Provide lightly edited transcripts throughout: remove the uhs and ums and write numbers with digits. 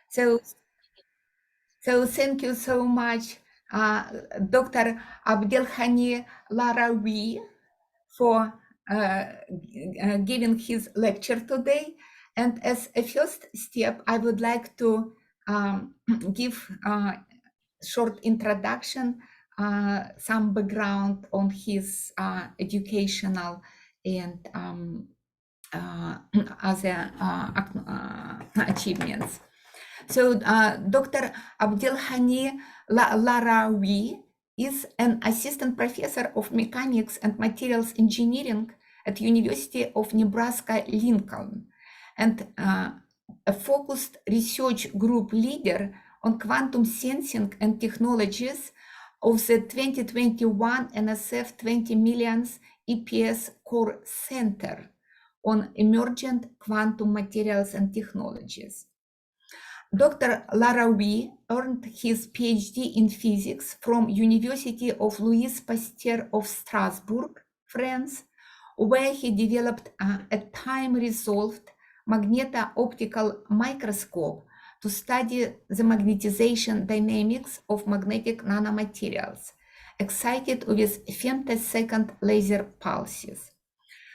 So, thank you so much, Dr. Abdelghani Laraoui, for giving his lecture today. And as a first step, I would like to give a short introduction, some background on his educational and other achievements. So Dr. Abdelghani Laraoui is an assistant professor of mechanics and materials engineering at University of Nebraska-Lincoln, and a focused research group leader on quantum sensing and technologies of the 2021 NSF 20 Millions EPS Core Center on emergent quantum materials and technologies. Dr. Laraoui earned his PhD in physics from University of Louis Pasteur of Strasbourg, France, where he developed a time-resolved magneto-optical microscope to study the magnetization dynamics of magnetic nanomaterials, excited with femtosecond laser pulses.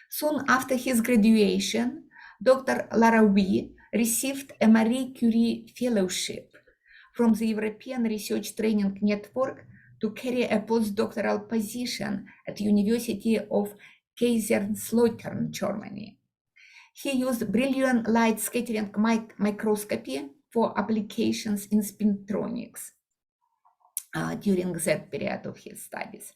Soon after his graduation, Dr. Laraoui received a Marie Curie Fellowship from the European Research Training Network to carry a postdoctoral position at the University of Kaiserslautern, Germany. He used brilliant light scattering microscopy for applications in spintronics during that period of his studies.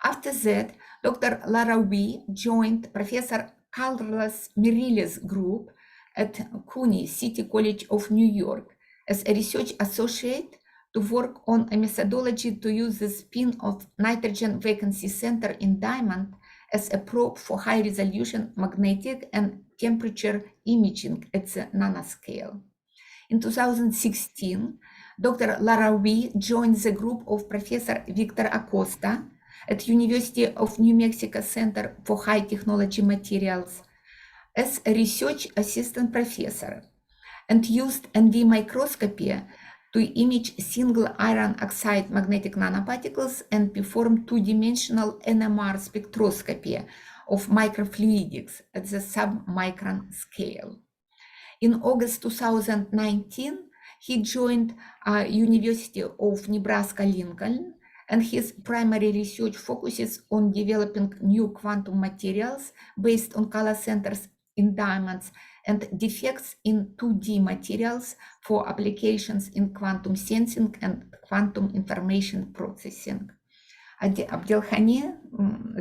After that, Dr. Laraoui joined Professor Carlos Mirilli's group at CUNY, City College of New York, as a research associate to work on a methodology to use the spin of nitrogen vacancy center in diamond as a probe for high-resolution magnetic and temperature imaging at the nanoscale. In 2016, Dr. Laraoui joined the group of Professor Victor Acosta at University of New Mexico Center for High Technology Materials as a research assistant professor, and used NV microscopy to image single iron oxide magnetic nanoparticles and perform two-dimensional NMR spectroscopy of microfluidics at the sub-micron scale. In August 2019, he joined University of Nebraska-Lincoln, and his primary research focuses on developing new quantum materials based on color centers in diamonds and defects in 2D materials for applications in quantum sensing and quantum information processing. Abdelghani,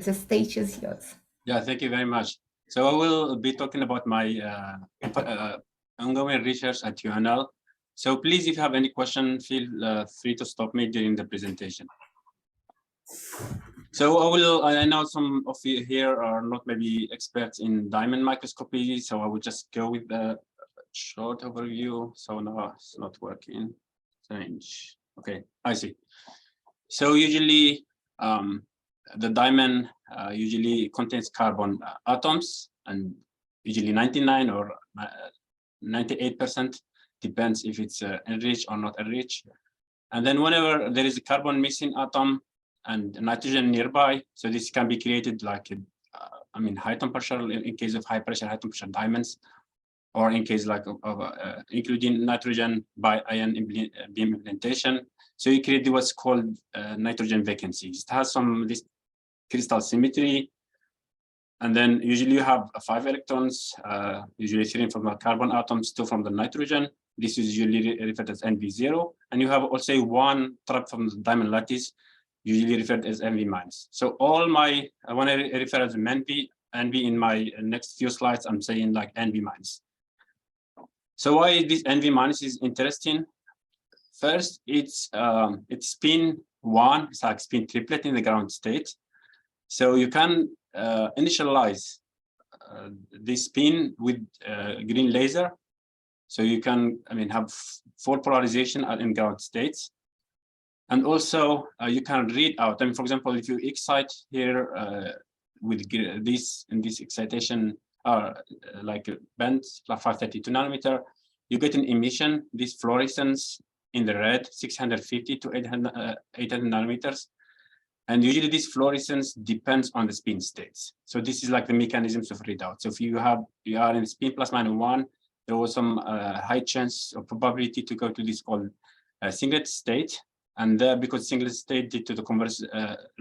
the stage is yours. Yeah, thank you very much. So I will be talking about my ongoing research at UNL. So please, if you have any question, feel free to stop me during the presentation. So I know some of you here are not maybe experts in diamond microscopy, so I will just go with the short overview. So now it's not working. Strange. Okay, I see. So usually the diamond usually contains carbon atoms, and usually 99 or 98%, depends if it's enriched or not enriched. And then whenever there is a carbon missing atom and nitrogen nearby, so this can be created like high temperature in case of high pressure, high temperature diamonds, or in case like of including nitrogen by ion beam implantation. So you create what's called nitrogen vacancies. It has this crystal symmetry, and then usually you have 5 electrons, usually 3 from the carbon atoms, 2 from the nitrogen. This is usually referred as NV0, and you have also 1 trap from the diamond lattice, usually referred as NV-. So all my, when I refer as NV in my next few slides, I'm saying like NV-. So why this NV- is interesting? First, it's spin 1, it's like spin triplet in the ground state. So you can initialize this spin with green laser. So you can, have 4 polarization in ground states. And also you can read out, for example, if you excite here with this, in this excitation, like band, like 532 nanometer, you get an emission, this fluorescence in the red, 650 to 800 nanometers. And usually this fluorescence depends on the spin states. So this is like the mechanisms of readout. So if you are in spin plus minus 1, there was some high chance or probability to go to this called singlet state. And because singlet state, due to the converse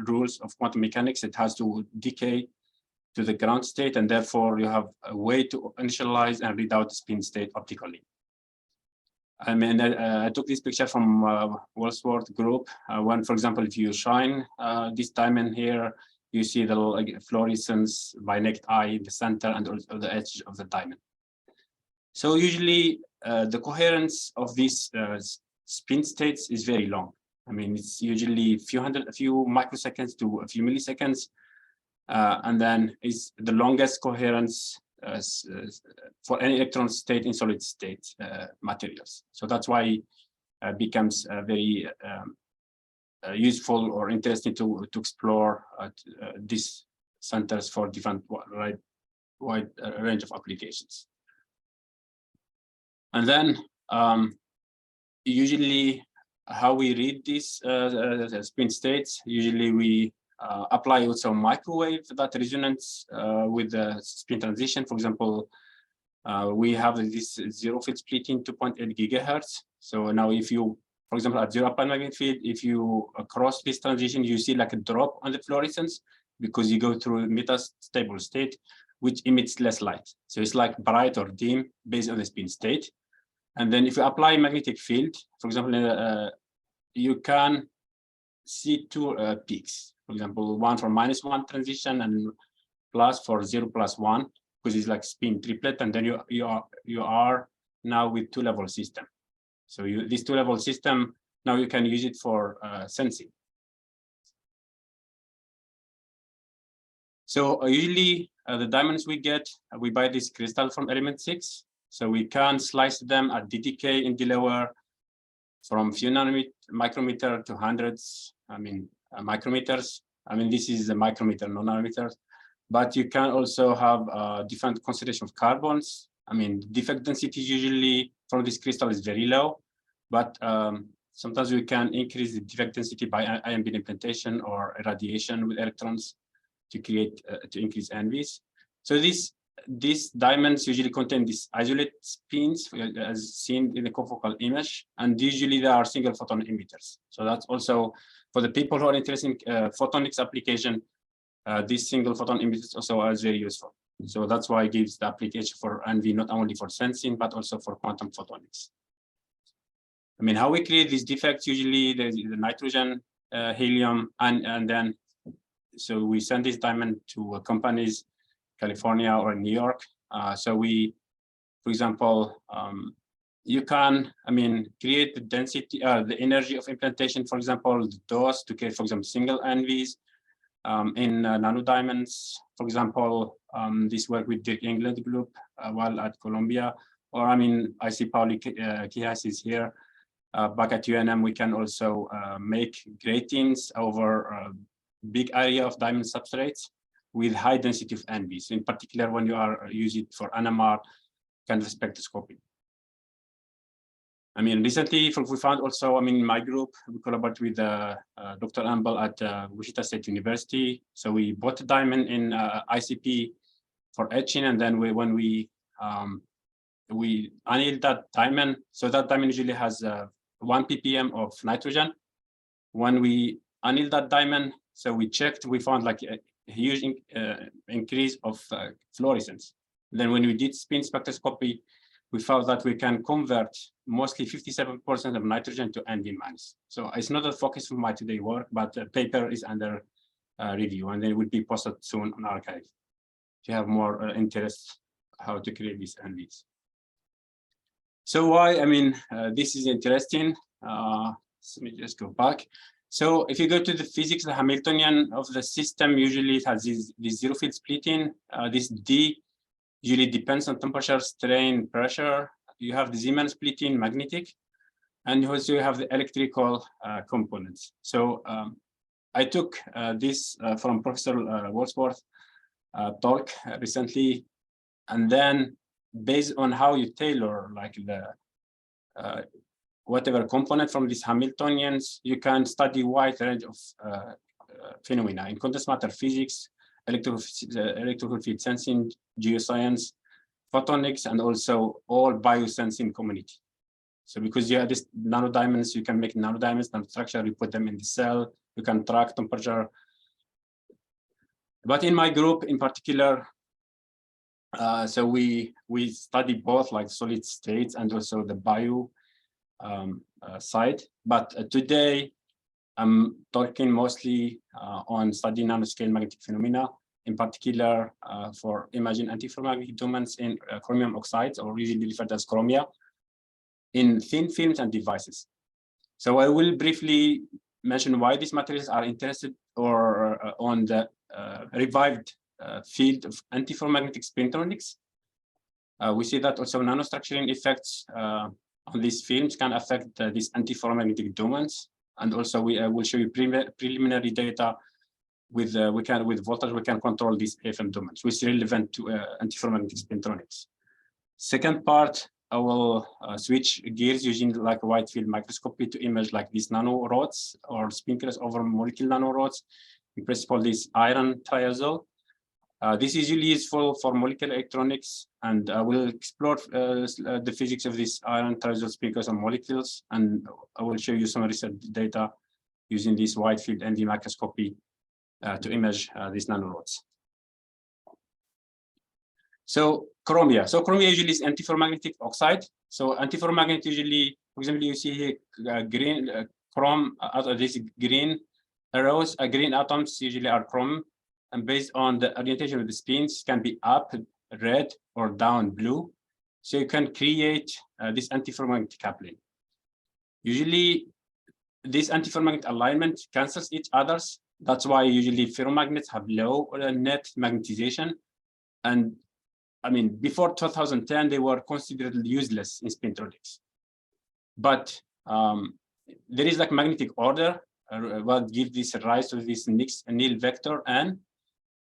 rules of quantum mechanics, it has to decay to the ground state, and therefore you have a way to initialize and read out the spin state optically. I mean, I took this picture from Wordsworth group. When, for example, if you shine this diamond here, you see the fluorescence by naked eye in the center and also the edge of the diamond. So usually the coherence of these spin states is very long. I mean, it's usually a few microseconds to a few milliseconds, and then is the longest coherence for any electron state in solid state materials. So that's why it becomes very useful or interesting to explore these centers for different wide range of applications. And then usually how we read these spin states, usually we apply also microwave that resonance with the spin transition. For example, we have this zero field splitting 2.8 gigahertz. So now if you, for example, at zero applied magnetic field, if you cross this transition, you see like a drop on the fluorescence because you go through metastable state, which emits less light. So it's like bright or dim based on the spin state. And then if you apply magnetic field, for example, you can see two peaks. For example, one for -1 transition and plus for 0 plus 1, because it's like spin triplet, and then you are now with two-level system. So this two-level system, now you can use it for sensing. So usually the diamonds we get, we buy this crystal from element 6. So we can slice them at DDK in Delaware from few micrometer to hundreds, micrometers. I mean, this is a micrometer, no nanometers. But you can also have different concentration of carbons. I mean, defect density usually from this crystal is very low, but sometimes we can increase the defect density by ion beam implantation or irradiation with electrons to create to increase NVs. So these diamonds usually contain these isolate spins as seen in the confocal image, and usually they are single photon emitters. So that's also for the people who are interested in photonics application, this single photon emitters also is very useful. So that's why it gives the application for NV not only for sensing, but also for quantum photonics. I mean, how we create these defects, usually there's the nitrogen, helium, and then, so we send this diamond to companies, California or New York. So we, for example, you can, create the density, the energy of implantation, for example, the dose to create, for example, single NVs in nanodiamonds. For example, this work with the England group while at Columbia, or I see Pauli Kihas is here. Back at UNM, we can also make gratings over a big area of diamond substrates with high density of NVs, in particular when you are using it for NMR kind of spectroscopy. Recently we found also, in my group, we collaborate with Dr. Ambel at Wichita State University. So we bought a diamond in ICP for etching, and then when we annealed that diamond, so that diamond usually has 1 ppm of nitrogen. When we annealed that diamond, so we checked, we found like a huge increase of fluorescence. Then when we did spin spectroscopy, we found that we can convert mostly 57% of nitrogen to NV minus. So it's not the focus of my today work, but the paper is under review, and then it will be posted soon on archive. If you have more interest how to create these NVs. So why, this is interesting. Let me just go back. So if you go to the physics, the Hamiltonian of the system, usually it has this zero field splitting. This D usually depends on temperature, strain, pressure. You have the Zeeman splitting magnetic, and also you have the electrical components. So I took this from Professor Wordsworth talk recently, and then based on how you tailor like the whatever component from these Hamiltonians, you can study wide range of phenomena in condensed matter physics, electrical field sensing, geoscience, photonics, and also all biosensing community. So because you have this nanodiamonds, you can make nanodiamonds, nanostructure, you put them in the cell, you can track temperature. But in my group in particular, so we study both like solid states and also the bio side. But today I'm talking mostly on studying nanoscale magnetic phenomena, in particular for imaging antiferromagnetic domains in chromium oxides, or usually referred as Chromia, in thin films and devices. So I will briefly mention why these materials are interested or on the revived field of antiferromagnetic spintronics. We see that also nanostructuring effects on these films can affect these antiferromagnetic domains, and also we will show you preliminary data with with voltage we can control these AFM domains, which is relevant to antiferromagnetic spintronics. Second part, I will switch gears using like wide field microscopy to image like these nanorods or spinkers over molecule nanorods. In principle, this iron triazole. This is usually useful for molecular electronics, and I will explore the physics of these iron triazole spinkers on molecules, and I will show you some research data using this wide field NV microscopy to image these nanorods. So Chromia. So Chromia usually is antiferromagnetic oxide. So antiferromagnetic usually, for example, you see here green chrome, these green arrows, green atoms usually are chrome, and based on the orientation of the spins can be up red or down blue. So you can create this antiferromagnetic coupling. Usually this antiferromagnetic alignment cancels each other's. That's why usually ferromagnets have low net magnetization. And I mean, before 2010, they were considered useless in spintronics. But there is like magnetic order what gives this rise to this Néel vector N.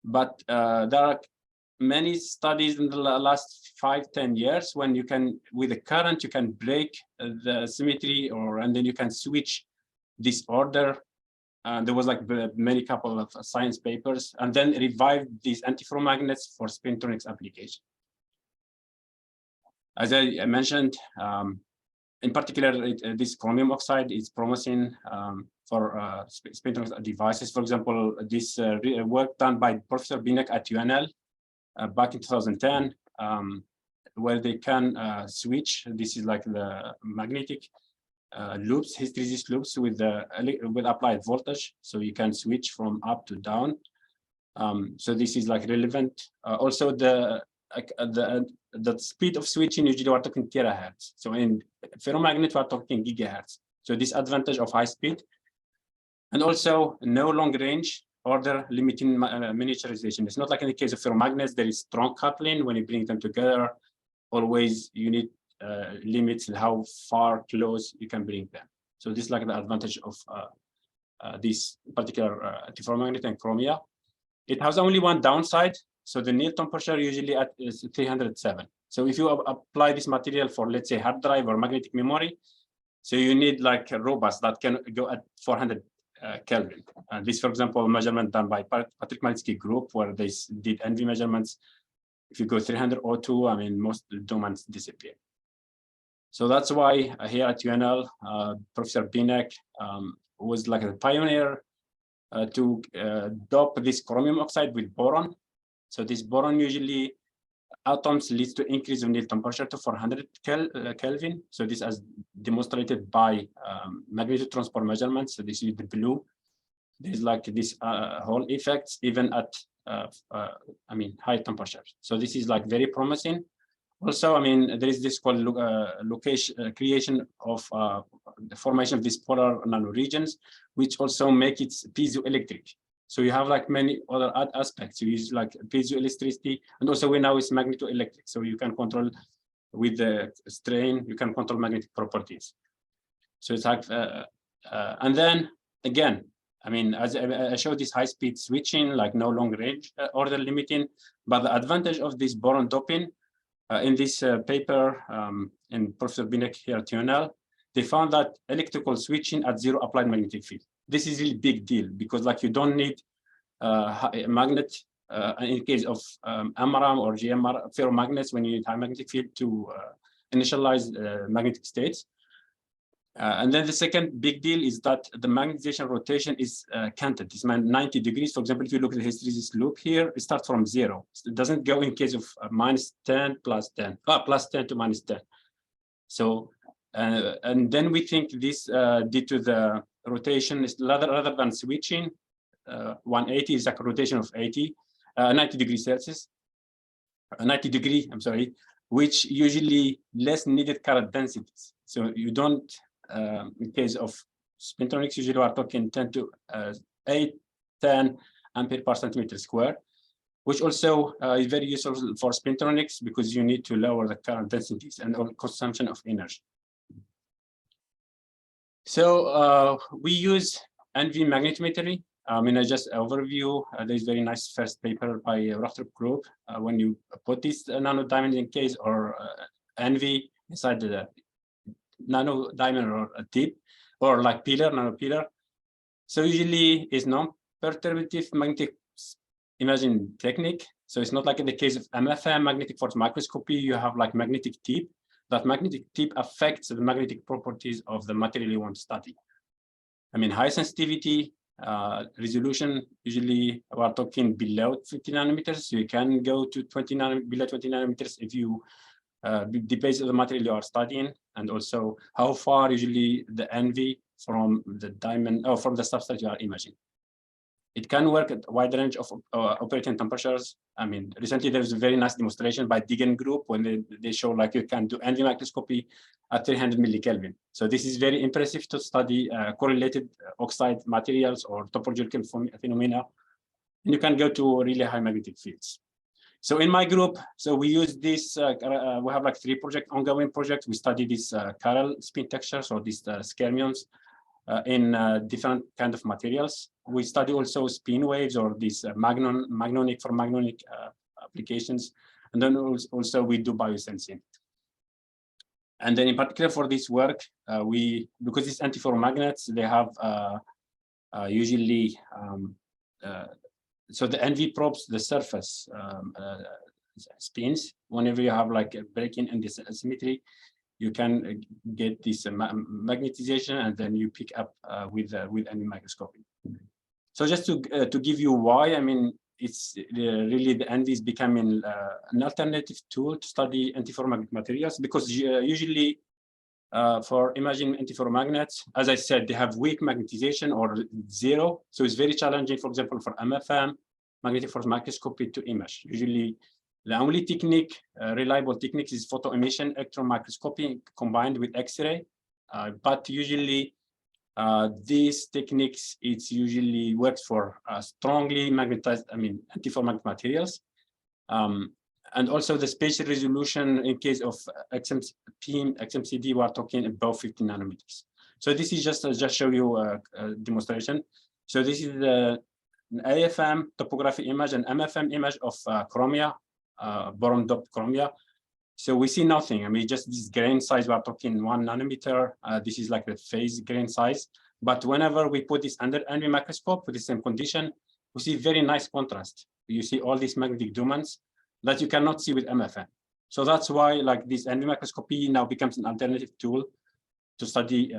But there are many studies in the last 5-10 years when you can, with the current, you can break the symmetry, and then you can switch this order. There was like many couple of science papers, and then revive these antiferromagnets for spintronics application. As I mentioned, in particular, this chromium oxide is promising for spintronics devices. For example, this work done by Professor Binek at UNL back in 2010, where they can switch. This is like the magnetic loops, hysteresis loops with applied voltage, so you can switch from up to down. So this is like relevant. Also, the speed of switching usually we're talking terahertz. So in ferromagnet we're talking gigahertz. So this advantage of high speed, and also no long range order limiting miniaturization. It's not like in the case of ferromagnets, there is strong coupling. When you bring them together, always you need limits how far close you can bring them. So this is like the advantage of this particular antiferromagnet and Chromia. It has only one downside. So the Néel temperature usually is 307. So if you apply this material for, let's say, hard drive or magnetic memory, so you need like a robust that can go at 400 Kelvin. This, for example, measurement done by Patrick Malitsky group, where they did NV measurements. If you go 300 O2, I mean, most domains disappear. So that's why here at UNL, Professor Binek was like a pioneer to dope this chromium oxide with boron. So this boron usually atoms leads to increase of Néel temperature to 400 Kelvin. So this as demonstrated by magnitude transport measurements. So this is the blue. There's like this whole effects even at I mean high temperatures. So this is like very promising. Also, I mean, there is this called creation of the formation of these polar nanoregions, which also make it piezoelectric. So you have like many other aspects. You use like piezoelectricity, and also we now it's magnetoelectric. So you can control with the strain, you can control magnetic properties. So it's like, and then again, I mean, as I showed this high-speed switching, like no long range order limiting, but the advantage of this boron doping In this paper, in Professor Binek here at UNL, they found that electrical switching at zero applied magnetic field. This is a really big deal because like you don't need a magnet in case of MRAM or GMR ferromagnets when you need high magnetic field to initialize magnetic states. And then the second big deal is that the magnetization rotation is canted. It's 90 degrees. For example, if you look at the hysteresis loop here, it starts from 0. It doesn't go in case of -10 plus 10, plus 10 to -10. So, and then we think this due to the rotation is rather than switching, 180 is like a rotation of 90 degrees Celsius, 90 degree, I'm sorry, which usually less needed current densities. So you don't, in case of spintronics, usually we are talking 10 to 10 ampere per centimeter square, which also is very useful for spintronics because you need to lower the current densities and consumption of energy. So we use NV magnetometry. In a just overview, there's very nice first paper by Rochtrup group. When you put this nanodiamond in case or NV inside the nanodiamond or a tip or like pillar, nanopillar. So usually it's non-perturbative magnetic imaging technique. So it's not like in the case of MFM, magnetic force microscopy, you have like magnetic tip. That magnetic tip affects the magnetic properties of the material you want to study. I mean, high sensitivity, resolution, usually we're talking below 50 nanometers. So you can go to below 20 nanometers if you, depends on the material you are studying, and also how far usually the NV from the diamond or from the substrate you are imaging. It can work at a wide range of operating temperatures. I mean, recently there was a very nice demonstration by Digan group when they show like you can do NV microscopy at 300 millikelvin. So this is very impressive to study correlated oxide materials or topological phenomena. And you can go to really high magnetic fields. So in my group, so we use this, we have like 3 ongoing projects. We study these chiral spin textures or these skyrmions in different kind of materials. We study also spin waves or these magnonic for magnonic applications. And then also we do biosensing. And then in particular for this work, because these antiferromagnets, they have usually, so the NV probes the surface spins. Whenever you have like a break-in and this asymmetry, you can get this magnetization, and then you pick up with NV microscopy. So just to give you why, I mean, it's really the NV is becoming an alternative tool to study antiferromagnetic materials, because usually for imaging antiferromagnets, as I said, they have weak magnetization or 0. So it's very challenging, for example, for MFM, magnetic force microscopy to image. Usually the only technique, reliable technique is photo emission electron microscopy combined with X-ray. But usually these techniques, it usually works for strongly magnetized, I mean, antiferromagnetic materials. And also the spatial resolution in case of XMCD, we are talking above 50 nanometers. So this is just show you a demonstration. So this is the AFM topography image and MFM image of Chromia, boron doped Chromia. So we see nothing. I mean, just this grain size, we are talking 1 nanometer. This is like the phase grain size. But whenever we put this under NV microscope with the same condition, we see very nice contrast. You see all these magnetic domains that you cannot see with MFM. So that's why like this NV microscopy now becomes an alternative tool to study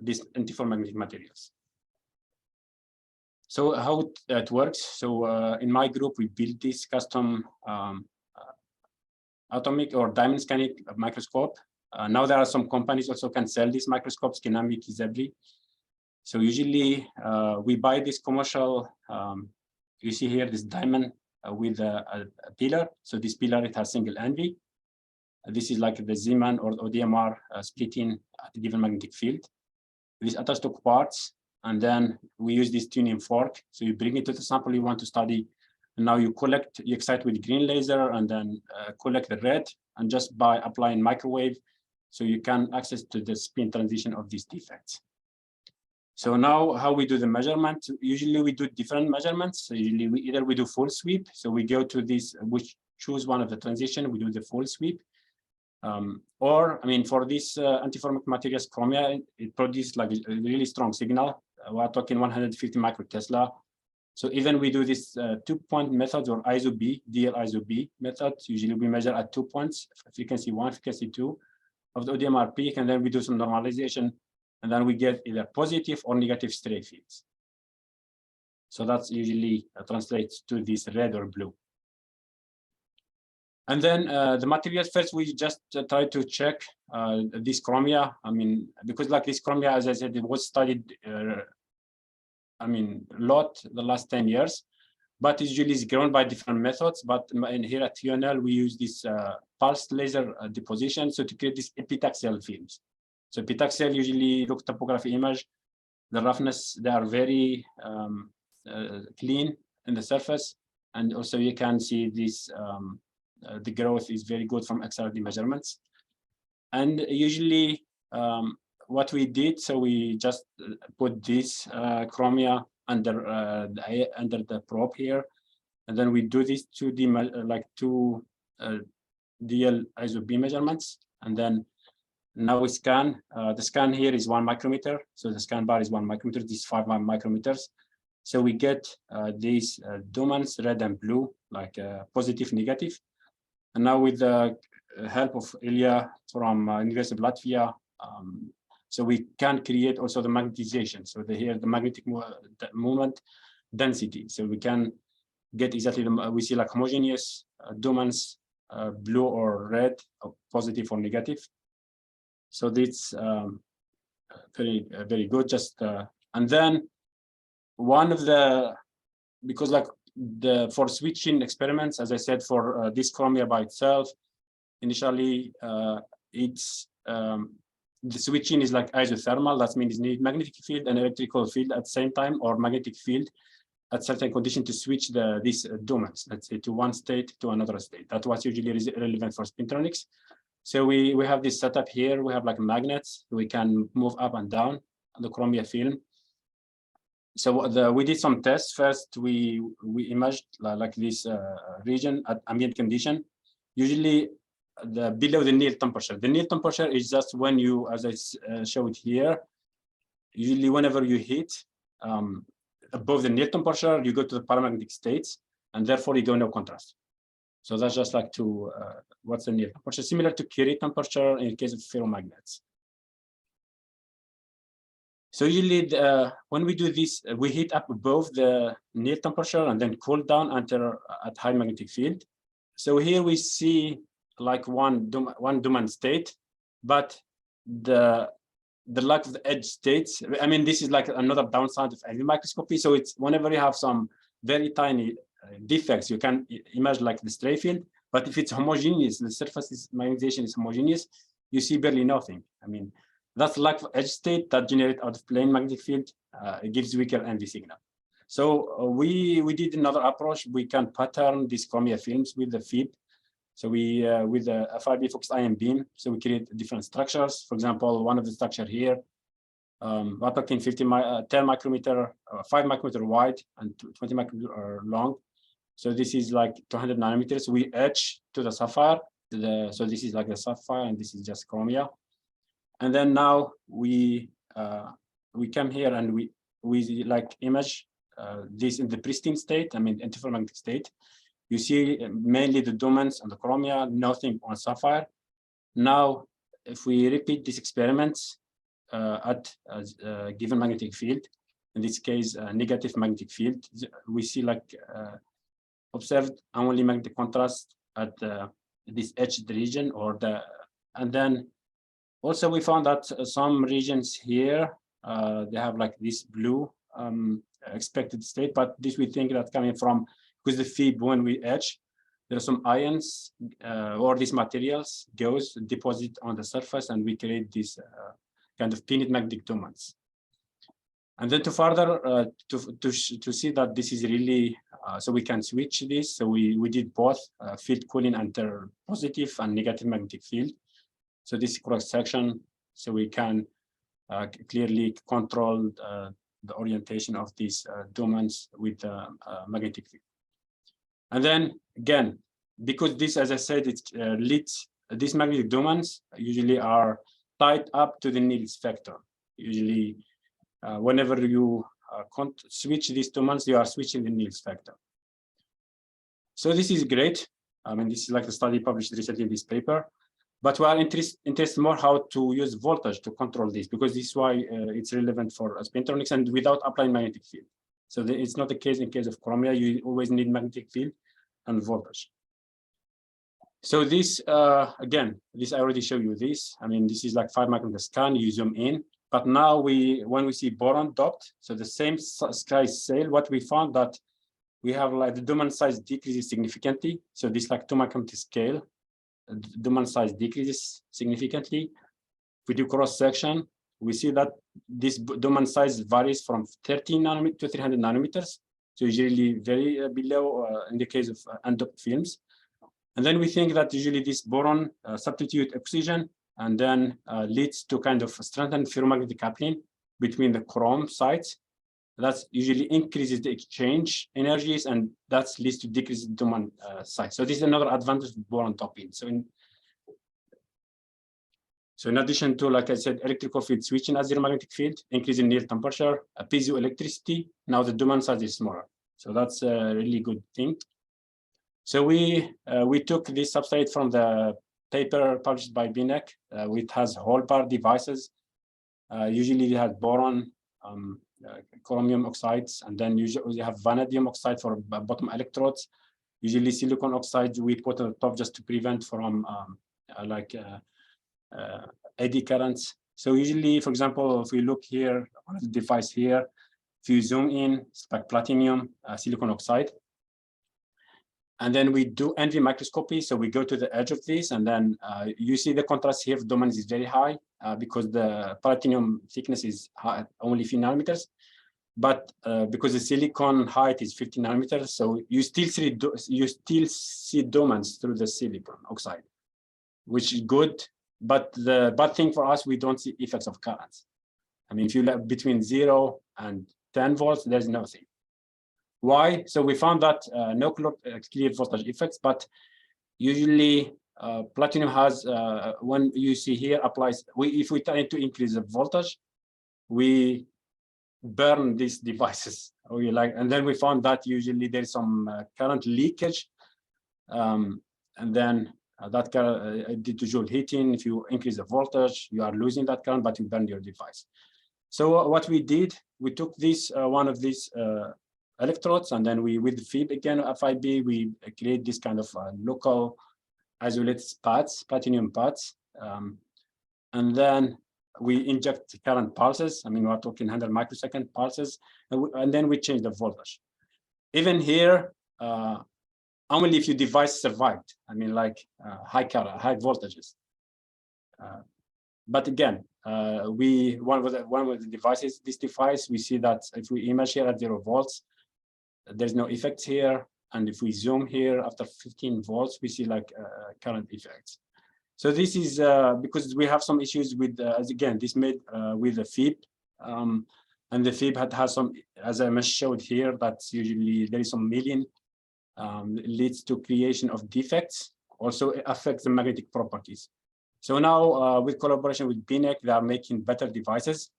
these antiferromagnetic materials. So how it works. So in my group, we built this custom atomic or diamond scanning microscope. Now there are some companies also can sell these microscopes, Kinami, Kizebli. So usually we buy this commercial, you see here this diamond with a pillar. So this pillar, it has single NV. This is like the Zeeman or ODMR splitting at a given magnetic field. These attached to quartz, and then we use this tuning fork. So you bring it to the sample you want to study, and now you excite with green laser, and then collect the red, and just by applying microwave, so you can access to the spin transition of these defects. So now how we do the measurement, usually we do different measurements. So usually we do full sweep. So we go to this, which choose one of the transition, we do the full sweep. Or, I mean, for this antiferromagnetic materials, Chromia, it produces like a really strong signal. We're talking 150 microtesla. So even we do this 2-point method or ISO-B, DL ISO-B method, usually we measure at 2 points, frequency 1, frequency 2 of the ODMR peak, and then we do some normalization, and then we get either positive or negative stray fields. So that's usually translates to this red or blue. And then the materials, first we just try to check this Chromia. I mean, because like this Chromia, as I said, it was studied, I mean, a lot the last 10 years, but usually it's grown by different methods. But in here at UNL, we use this pulsed laser deposition, so to create these epitaxial films. So epitaxial usually look topography image, the roughness, they are very clean in the surface. And also you can see this, the growth is very good from XRD measurements. And usually what we did, so we just put this Chromia under the probe here, and then we do this 2D like two DL ISO-B measurements, and then now we scan. The scan here is 1 micrometer, so the scan bar is 1 micrometer. This is 5 micrometers. So we get these domains, red and blue, like positive, negative. And now with the help of Ilya from University of Latvia, so we can create also the magnetization. So here the magnetic moment density. So we can get exactly we see like homogeneous domains, blue or red, or positive or negative. So that's very good. Just and then one of the, because like for switching experiments, as I said, for this Chromia by itself, initially it's the switching is like isothermal. That means you need magnetic field and electrical field at the same time, or magnetic field at certain condition to switch these domains, let's say, to one state to another state. That's what's usually relevant for spintronics. So we have this setup here. We have like magnets. We can move up and down on the Chromia film. So we did some tests. First, we imaged like this region at ambient condition. Usually below the Néel temperature. The Néel temperature is just when you, as I showed here, usually whenever you hit above the Néel temperature, you go to the paramagnetic states, and therefore you go no contrast. So that's just like to what's the Néel temperature, similar to Curie temperature in case of ferromagnets. So usually when we do this, we heat up above the Néel temperature and then cool down until at high magnetic field. So here we see like one domain state, but the lack of the edge states. I mean, this is like another downside of NV microscopy. So it's whenever you have some very tiny defects, you can imagine like the stray field. But if it's homogeneous, the surface magnetization is homogeneous, you see barely nothing. I mean, that's lack of edge state that generate out of plane magnetic field. It gives weaker NV signal. So we did another approach. We can pattern these Chromia films with the feed. So we with the FIB focused ion beam. So we create different structures. For example, one of the structure here, we're talking 10 micrometer, 5 micrometer wide and 20 micrometer long. So this is like 200 nanometers. We etch to the sapphire. So this is like the sapphire, and this is just Chromia. And then now we come here and we like image this in the pristine state. I mean, antiferromagnetic state. You see mainly the domains on the Chromia, nothing on sapphire. Now, if we repeat these experiments at a given magnetic field, in this case, a negative magnetic field, we see like observed only magnetic contrast at this etched region, and then also we found that some regions here they have like this blue expected state, but this we think that's coming from because the feed when we etch, there are some ions or these materials deposit on the surface, and we create this kind of pinit magnetic domains. And then to further to see that this is really so we can switch this. So we did both field cooling under positive and negative magnetic field. So this cross section, so we can clearly control the orientation of these domains with magnetic field. And then again, because this, as I said, it leads, these magnetic domains usually are tied up to the Néel's vector. Usually, whenever you switch these domains, you are switching the Néel's vector. So this is great. I mean, this is like the study published recently in this paper. But we are interested more how to use voltage to control this, because this is why it's relevant for spintronics and without applying magnetic field. So it's not the case in case of Chromia. You always need magnetic field and voltage. So this, again, this I already showed you this. I mean, this is like 5 micrometer scan, you zoom in. But now when we see boron doped, so the same size cell, what we found that we have like the domain size decreases significantly. So this like 2 micrometer scale, the domain size decreases significantly. If we do cross section, we see that this domain size varies from 13 nanometers to 300 nanometers. So usually very below in the case of undoped films. And then we think that usually this boron substitute oxygen and then leads to kind of strengthened ferromagnetic coupling between the chrome sites. That usually increases the exchange energies, and that leads to decreased domain size. So this is another advantage of boron doping. So in addition to, like I said, electrical field switching as zero magnetic field, increasing Néel temperature, piezoelectricity, now the domain size is smaller. So that's a really good thing. So we took this substrate from the paper published by Binek, which has whole bar devices. Usually it has boron, chromium oxides, and then usually you have vanadium oxide for bottom electrodes. Usually silicon oxide we put on the top just to prevent from eddy currents. So usually, for example, if we look here on the device here, if you zoom in, it's like platinum, silicon oxide. And then we do NV microscopy. So we go to the edge of this, and then you see the contrast here of domains is very high because the platinum thickness is high, only few nanometers. But because the silicon height is 50 nanometers, so you still see domains through the silicon oxide, which is good. But the bad thing for us, we don't see effects of currents. I mean, if you look between 0 and 10 volts, there's nothing. Why? So we found that no clear voltage effects, but usually platinum has, when you see here applies, if we try to increase the voltage, we burn these devices. And then we found that usually there's some current leakage, and then that current due to Joule heating. If you increase the voltage, you are losing that current, but you burn your device. So what we did, we took this one of these electrodes, and then we, with FIB again, FIB, we create this kind of local isolated pads, platinum pads, and then we inject current pulses. I mean, we're talking 100 microsecond pulses, and then we change the voltage. Even here, only if your device survived. I mean, like high current, high voltages. But again, one with the devices, this device, we see that if we image here at 0 volts, there's no effects here. And if we zoom here after 15 volts, we see like current effects. So this is because we have some issues with, again, this made with the FIB. And the FIB has some, as I showed here, that's usually there is some milling, leads to creation of defects, also affects the magnetic properties. So now with collaboration with Binek, they are making better devices.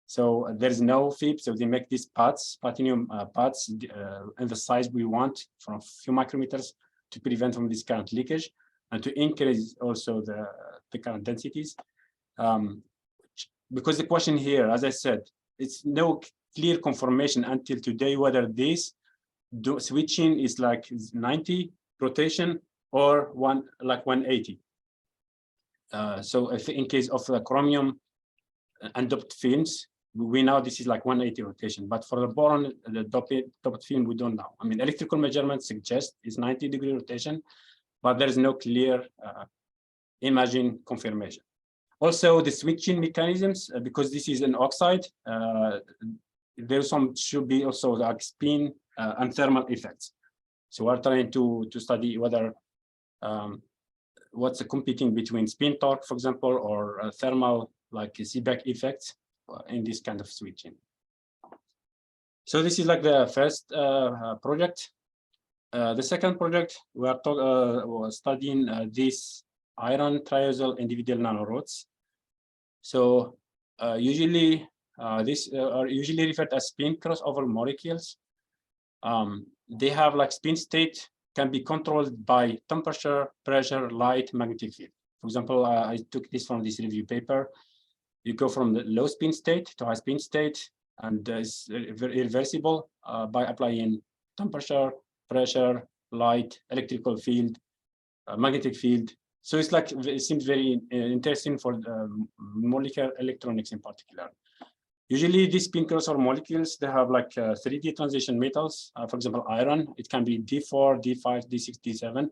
So there's no FIB, so they make these pads, platinum pads, in the size we want, from a few micrometers, to prevent from this current leakage and to increase also the current densities. Because the question here, as I said, it's no clear confirmation until today whether this switching is like 90 rotation or 180. So if in case of the chromium undoped films, we know this is like 180 rotation, but for the boron, the doped film, we don't know. I mean, electrical measurements suggest it's 90-degree rotation, but there is no clear imaging confirmation. Also, the switching mechanisms, because this is an oxide, there's some should be also like spin and thermal effects. So we're trying to study whether what's the competing between spin torque, for example, or thermal like Seebeck effects in this kind of switching. So this is like the first project. The second project, we are studying these iron triazole individual nanorods. So usually these are usually referred as spin crossover molecules. They have like spin state can be controlled by temperature, pressure, light, magnetic field. For example, I took this from this review paper. You go from the low spin state to high spin state, and it's irreversible by applying temperature, pressure, light, electrical field, magnetic field. So it's like, it seems very interesting for molecular electronics in particular. Usually these spin crossover molecules, they have like 3D transition metals. For example, iron, it can be D4, D5, D6, D7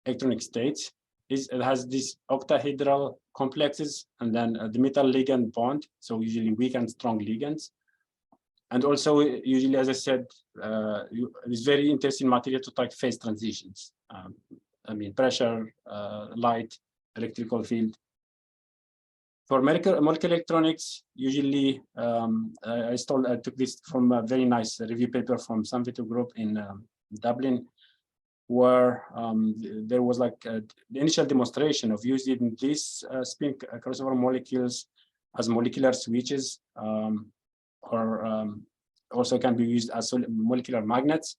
electronic states. It has these octahedral complexes, and then the metal ligand bond. So usually weak and strong ligands. And also usually, as I said, it's very interesting material to take phase transitions. I mean, pressure, light, electrical field. For molecular electronics, usually I took this from a very nice review paper from Sanvito Group in Dublin, where there was like the initial demonstration of using these spin crossover molecules as molecular switches, or also can be used as molecular magnets,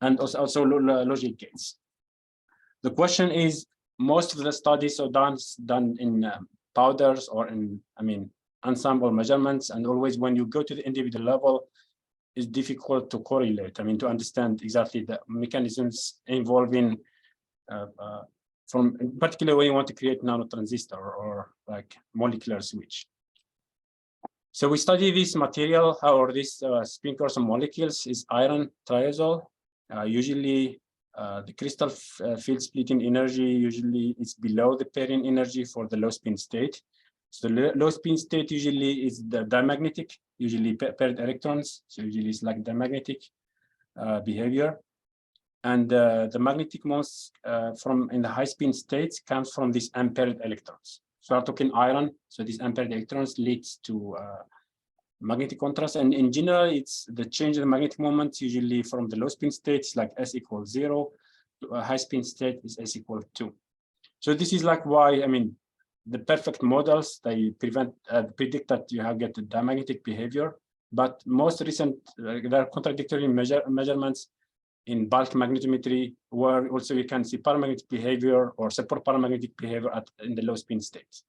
and also logic gates. The question is, most of the studies are done in powders or in, ensemble measurements, and always when you go to the individual level, it's difficult to correlate. To understand exactly the mechanisms involving, from particularly when you want to create nanotransistor or like molecular switch. So we study this material, or this spin crossover molecules is iron triazole. Usually the crystal field splitting energy usually is below the pairing energy for the low spin state. So the low spin state usually is the diamagnetic, usually paired electrons. So usually it's like diamagnetic behavior. And the magnetic moments from in the high spin states comes from these unpaired electrons. So we're talking iron. So these unpaired electrons leads to magnetic contrast. And in general, it's the change in the magnetic moment usually from the low spin states like S equals 0 to a high spin state is S equal 2. So this is like why, the perfect models, they predict that you have get the diamagnetic behavior, but most recent, there are contradictory measurements in bulk magnetometry, where also you can see paramagnetic behavior or support paramagnetic behavior in the low spin states.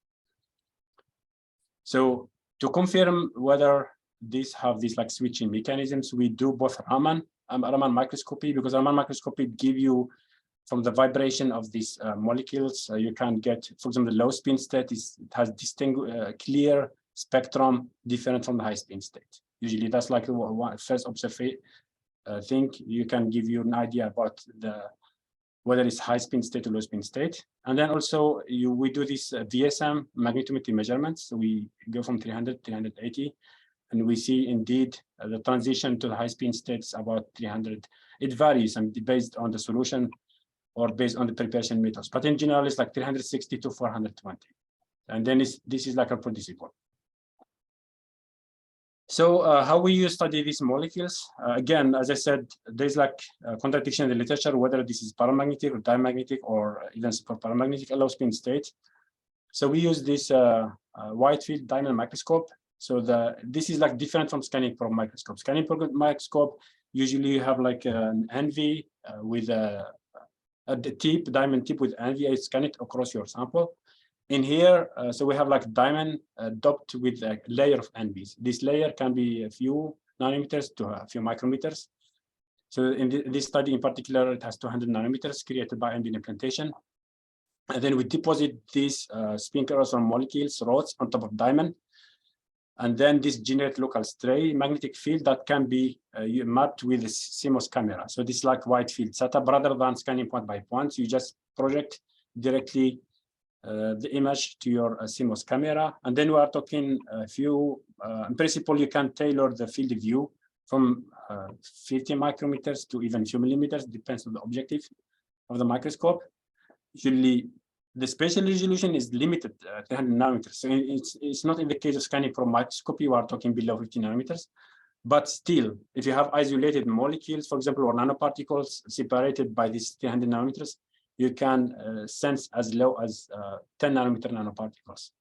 So to confirm whether these have these like switching mechanisms, we do both Raman microscopy, because Raman microscopy give you from the vibration of these molecules, you can get, for example, the low spin state it has distinct, clear spectrum different from the high spin state. Usually that's like one first observation thing. You can give you an idea about whether it's high spin state or low spin state. And then also we do this VSM magnetometry measurements. So we go from 300 to 380, and we see indeed the transition to the high spin states about 300. It varies and based on the solution or based on the preparation methods. But in general, it's like 360 to 420. And then this is like reproducible. So how we study these molecules? Again, as I said, there's like a contradiction in the literature, whether this is paramagnetic or diamagnetic or even super paramagnetic low spin state. So we use this wide field diamond microscope. So this is like different from scanning probe microscope. Scanning probe microscope, usually you have like an NV with the tip, diamond tip with NV, scan it across your sample. In here, so we have like diamond doped with a layer of NVs. This layer can be a few nanometers to a few micrometers. So in this study in particular, it has 200 nanometers created by NV implantation. And then we deposit these spin crossover molecules, rods on top of diamond. And then this generate local stray magnetic field that can be mapped with a CMOS camera. So this is like wide field setup rather than scanning point by point. You just project directly the image to your CMOS camera. And then we are talking a few, in principle, you can tailor the field of view from 50 micrometers to even few millimeters, depends on the objective of the microscope. Usually, the spatial resolution is limited to 100 nanometers. So it's not in the case of scanning from microscopy, we are talking below 50 nanometers. But still, if you have isolated molecules, for example, or nanoparticles separated by these 300 nanometers, you can sense as low as 10 nanometer nanoparticles.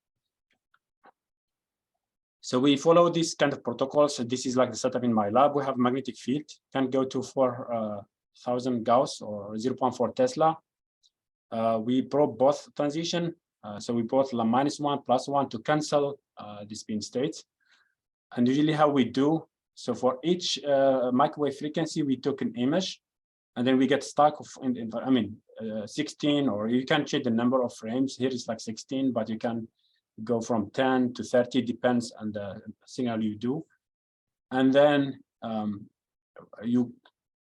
So we follow this kind of protocols. So this is like the setup in my lab. We have magnetic field, can go to 4,000 Gauss or 0.4 Tesla. We probe both transition. So we brought -1, +1 to cancel the spin states. And usually how we do, so for each microwave frequency, we took an image, and then we get stuck of, 16, or you can change the number of frames. Here it's like 16, but you can go from 10 to 30, depends on the signal you do. And then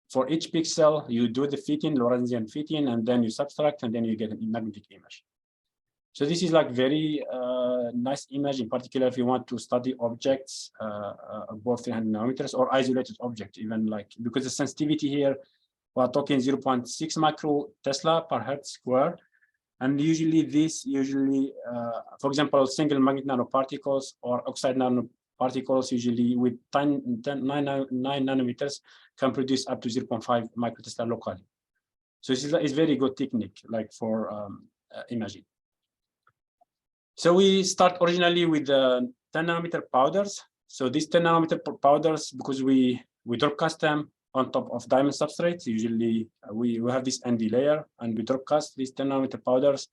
for each pixel, you do the fitting, Lorentzian fitting, and then you subtract, and then you get a magnetic image. So this is like very nice image, in particular if you want to study objects above 300 nanometers or isolated object, even like, because the sensitivity here, we're talking 0.6 micro Tesla per hertz square. And usually this, for example, single magnet nanoparticles or oxide nanoparticles, usually with 9 nanometers can produce up to 0.5 microtesla locally. So this is very good technique, like for imaging. So we start originally with the 10 nanometer powders. So these 10 nanometer powders, because we drop cast them on top of diamond substrates. Usually we have this NV layer, and we drop cast these 10 nanometer powders.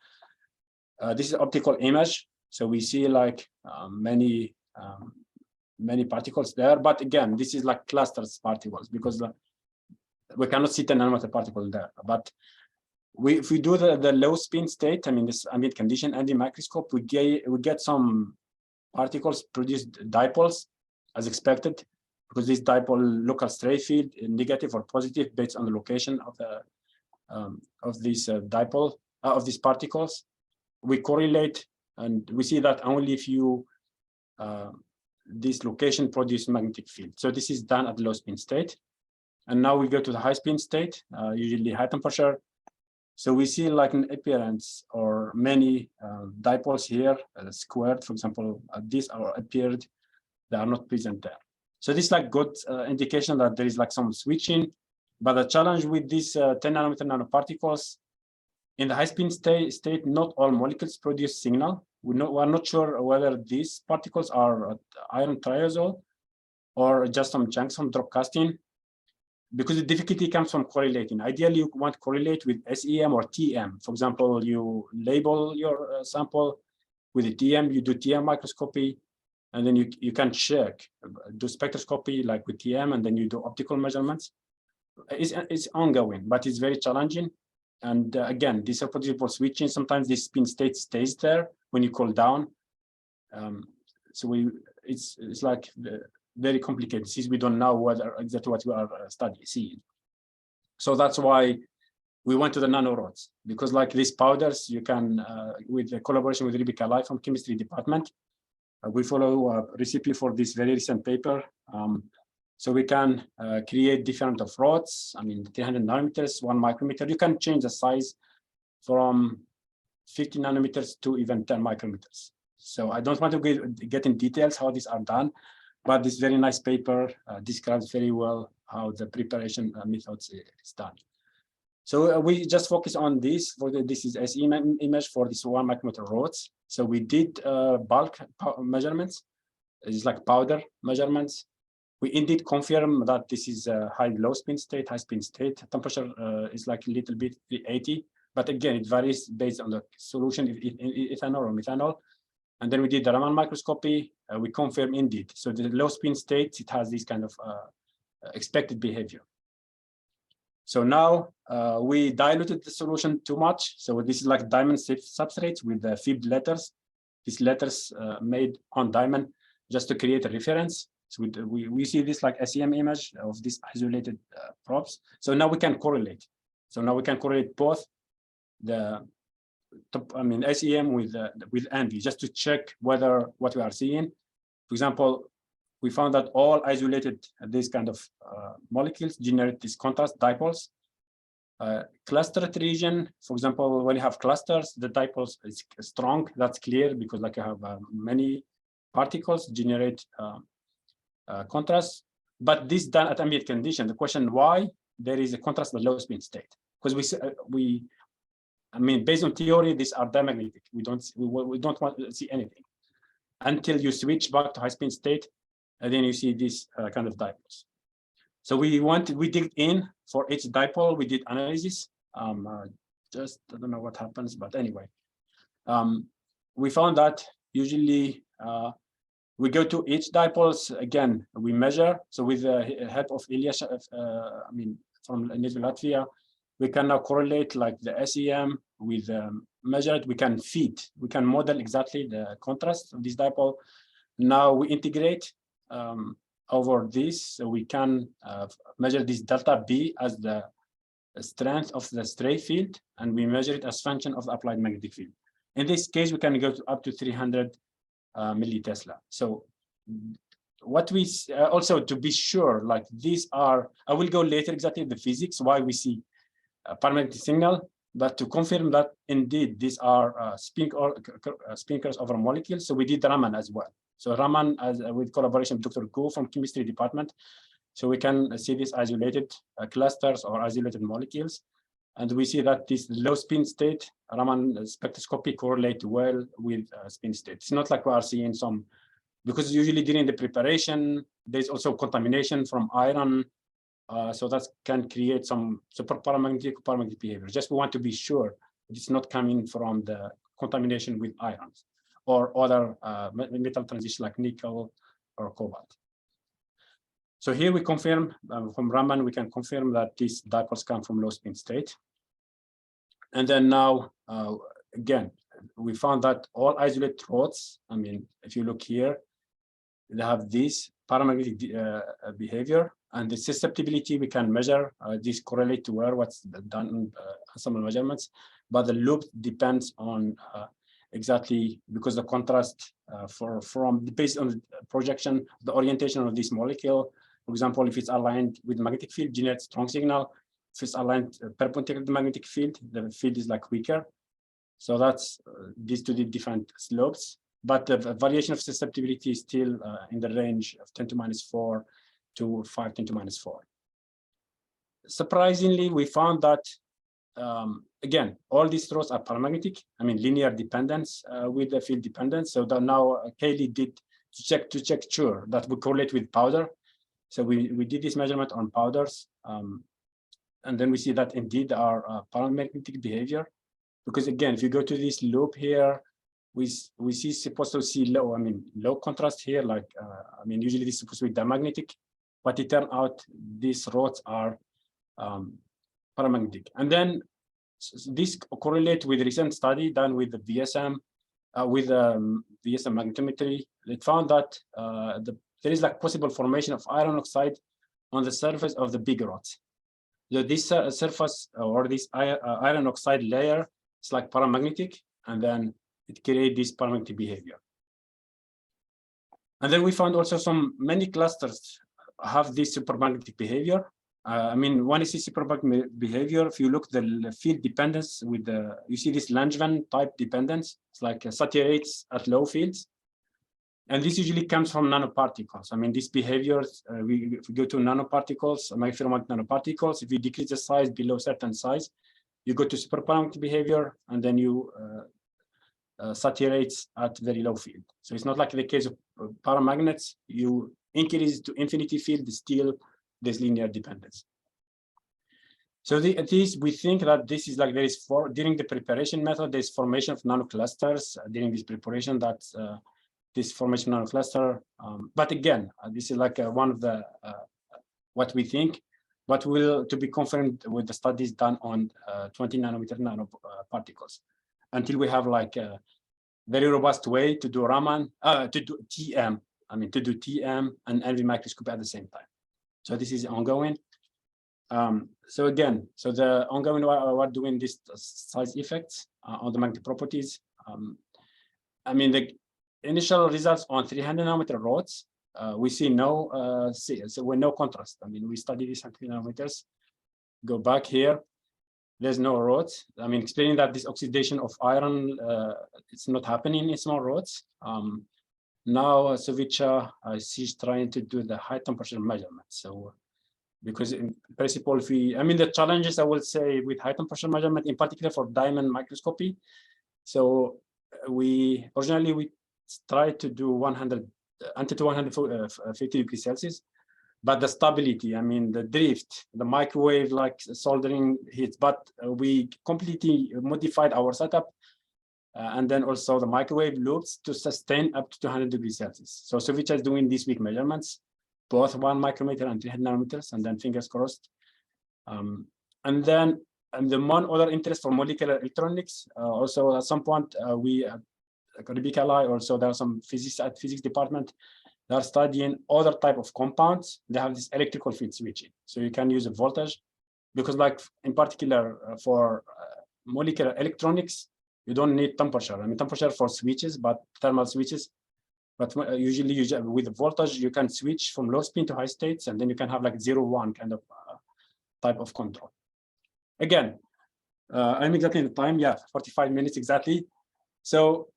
This is optical image. So we see like many particles there. But again, this is like clusters particles, because we cannot see 10 nanometer particle there. But if we do the low spin state, I mean this ambient condition and the microscope, we get some particles produced dipoles as expected, because this dipole local stray field negative or positive based on the location of this dipole of these particles. We correlate, and we see that only if you this location produce magnetic field. So this is done at low spin state, and now we go to the high spin state, usually high temperature. So we see like an appearance or many dipoles here squared, for example, these are appeared, they are not present there. So this is like good indication that there is like some switching. But the challenge with these 10 nanometer nanoparticles, in the high spin state, not all molecules produce signal. We're not sure whether these particles are iron triazole or just some chunks from drop casting, because the difficulty comes from correlating. Ideally, you want to correlate with SEM or TM. For example, you label your sample with a TM, you do TM microscopy, and then you can check, do spectroscopy like with TM, and then you do optical measurements. It's ongoing, but it's very challenging. And again, these are reproducible switching. Sometimes this spin state stays there when you cool down. So it's like very complicated, since we don't know exactly what we are seeing. So that's why we went to the nanorods, because like these powders, you can, with the collaboration with Rebecca Lai from chemistry department, we follow a recipe for this very recent paper. So we can create different of rods, 300 nanometers, 1 micrometer. You can change the size from 50 nanometers to even 10 micrometers. So I don't want to get in details how these are done, but this very nice paper describes very well how the preparation methods is done. So we just focus on this. This is SE image for this 1 micrometer rods. So we did bulk measurements. It's like powder measurements. We indeed confirm that this is a low spin state, high spin state. Temperature is like a little bit 380, but again, it varies based on the solution, ethanol or methanol. And then we did the Raman microscopy. We confirm indeed. So the low spin state, it has this kind of expected behavior. So now we diluted the solution too much. So this is like diamond substrates with the fibbed letters. These letters made on diamond just to create a reference. So we see this like SEM image of these isolated probes. So now we can correlate. So now we can correlate both the SEM with NV, just to check whether what we are seeing. For example, we found that all isolated these kind of molecules generate these contrast dipoles. Clustered region, for example, when you have clusters, the dipoles is strong. That's clear because like you have many particles generate contrast. But this done at ambient condition. The question why there is a contrast at the low spin state, because I mean, based on theory, these are diamagnetic. We don't want to see anything until you switch back to high spin state, and then you see this kind of dipoles. So we digged in for each dipole. We did analysis. Just I don't know what happens, but anyway, we found that usually we go to each dipoles again. We measure. So with the help of Ilya, I mean, from Latvia, we can now correlate like the SEM with measured. We can model exactly the contrast of this dipole. Now we integrate over this, so we can measure this delta B as the strength of the stray field, and we measure it as function of the applied magnetic field. In this case, we can go to up to 300 millitesla. So what we also, to be sure, like these are, I will go later exactly the physics why we see a paramagnetic signal, but to confirm that indeed these are spin crossover molecules. So we did Raman as well. So Raman with collaboration with Dr. Go from chemistry department. So we can see these isolated clusters or isolated molecules. And we see that this low spin state, Raman spectroscopy correlate well with spin state. It's not like we are seeing some, because usually during the preparation, there's also contamination from iron. So that can create some super paramagnetic behavior. Just we want to be sure it's not coming from the contamination with irons or other metal transition like nickel or cobalt. So here we confirm from Raman, we can confirm that these dipoles come from low spin state. And then now, again, we found that all isolated rods, I mean, if you look here, they have this paramagnetic behavior, and the susceptibility we can measure. This correlate to what's done in ensemble measurements, but the loop depends on exactly because the contrast based on the projection, the orientation of this molecule. For example, if it's aligned with magnetic field, generates strong signal. If it's aligned perpendicular to the magnetic field, the field is like weaker. So that's these two different slopes. But the variation of susceptibility is still in the range of 10⁻⁴ to 5⁻⁴. Surprisingly, we found that, again, all these rods are paramagnetic. I mean, linear dependence with the field dependence. So that now Kaylee did to check sure that we correlate with powder. So we did this measurement on powders. And then we see that indeed our paramagnetic behavior. Because again, if you go to this loop here, we supposed to see low contrast here. Like usually this is supposed to be diamagnetic, but it turned out these rods are paramagnetic. And then this correlate with recent study done with the VSM, VSM magnetometry. It found that there is like possible formation of iron oxide on the surface of the big rods. So this surface or this iron oxide layer is like paramagnetic, and then it creates this paramagnetic behavior. And then we found also many clusters have this supermagnetic behavior. When you see supermagnetic behavior, if you look the field dependence with you see this Langevin type dependence. It's like saturates at low fields. And this usually comes from nanoparticles. I mean, these behaviors, if we go to nanoparticles, microferromagnetic nanoparticles, if you decrease the size below certain size, you go to superparamagnetic behavior, and then you saturates at very low field. So it's not like the case of paramagnets. You increase to infinity field, still there's linear dependence. So we think that this is like during the preparation method, there's formation of nanoclusters during this preparation that this formation nanocluster. But again, this is like one of the what we think, but will to be confirmed with the studies done on 20 nanometer nanoparticles until we have like a very robust way to do Raman, to do TM. To do TM and NV microscopy at the same time. So this is ongoing. So again, so the ongoing we're doing this size effects on the magnetic properties. The initial results on 300 nanometer rods, we see no contrast. We study this at 3 nanometers. Go back here, there's no rods. Explaining that this oxidation of iron, it's not happening in small rods. now Savica, she's trying to do the high temperature measurement. So because in principle, I mean, the challenges I will say with high temperature measurement, in particular for diamond microscopy. So we tried to do 100 until 150 degrees Celsius, but the stability, I mean, the drift, the microwave like soldering hits, but we completely modified our setup. And then also the microwave loops to sustain up to 200 degrees Celsius. So Savica is doing this week measurements, both 1 micrometer and 300 nanometers, and then fingers crossed. And then the one other interest for molecular electronics. Also at some point we Rebecca also there are some physics at physics department. They are studying other type of compounds. They have this electrical field switching. So you can use a voltage because like in particular for molecular electronics, you don't need temperature. I mean, temperature for switches, but thermal switches. But usually with the voltage, you can switch from low spin to high states, and then you can have like 0-1 kind of type of control. Again, I'm exactly in the time. Yeah, 45 minutes exactly. So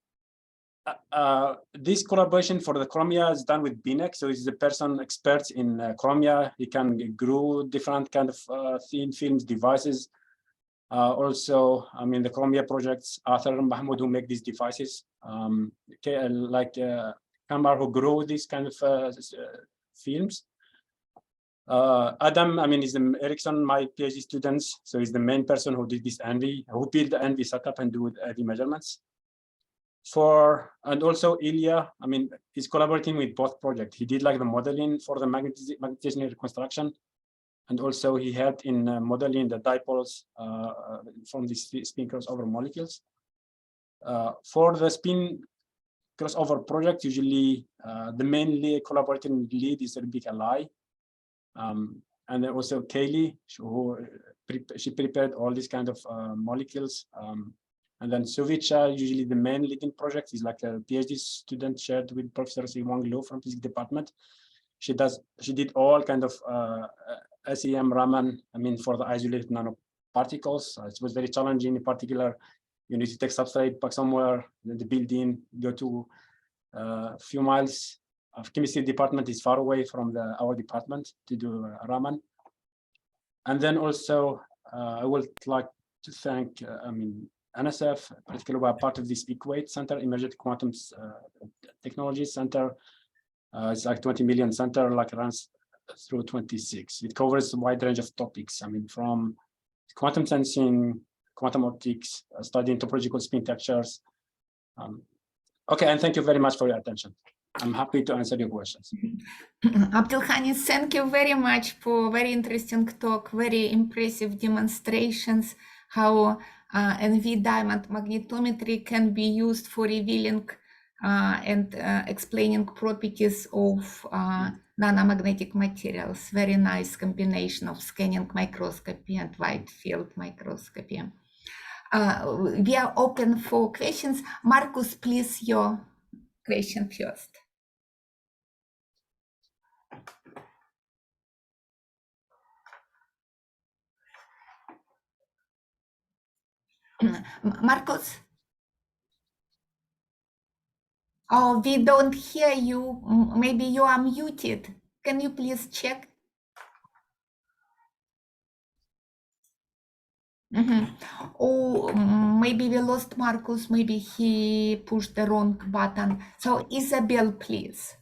this collaboration for the Chromia is done with BNEC. So he's the person expert in Chromia. He can grow different kind of thin films devices. Also, I mean, the Chromia projects, Arthur Mahmoud, who make these devices, Kamar, who grow these kind of films. Adam, I mean, is the Ericsson, my PhD students. So he's the main person who did this NV, who built the NV setup and do the measurements. And also Ilya, I mean, he's collaborating with both projects. He did like the modeling for the magnetization reconstruction. And also he helped in modeling the dipoles from the spin crossover molecules. For the spin crossover project, usually the main collaborating lead is Rebecca Lai. And then also Kaylee, she prepared all these kind of molecules. And then Savica, usually the main leading project is like a PhD student shared with Professor Siwang Lo from physics department. She did all kind of SEM Raman, I mean, for the isolated nanoparticles. It was very challenging. In particular, you need to take substrate back somewhere, then the building, go to a few miles. Chemistry department is far away from our department to do Raman. And then also, I would like to thank, I mean, NSF, particularly we are part of this EQUATE Center, Emergent Quantum Technology Center. It's like 20 million center, like runs through 26. It covers a wide range of topics. I mean, from quantum sensing, quantum optics, studying topological spin textures. Okay, and thank you very much for your attention. I'm happy to answer your questions. Abdelghani, thank you very much for very interesting talk, very impressive demonstrations, how NV-diamond magnetometry can be used for revealing and explaining properties of nanomagnetic materials. Very nice combination of scanning microscopy and wide field microscopy. We are open for questions. Marcus, please, your question first. Marcus? Oh, we don't hear you. Maybe you are muted. Can you please check? Oh, maybe we lost Marcus. Maybe he pushed the wrong button. So Isabel, please.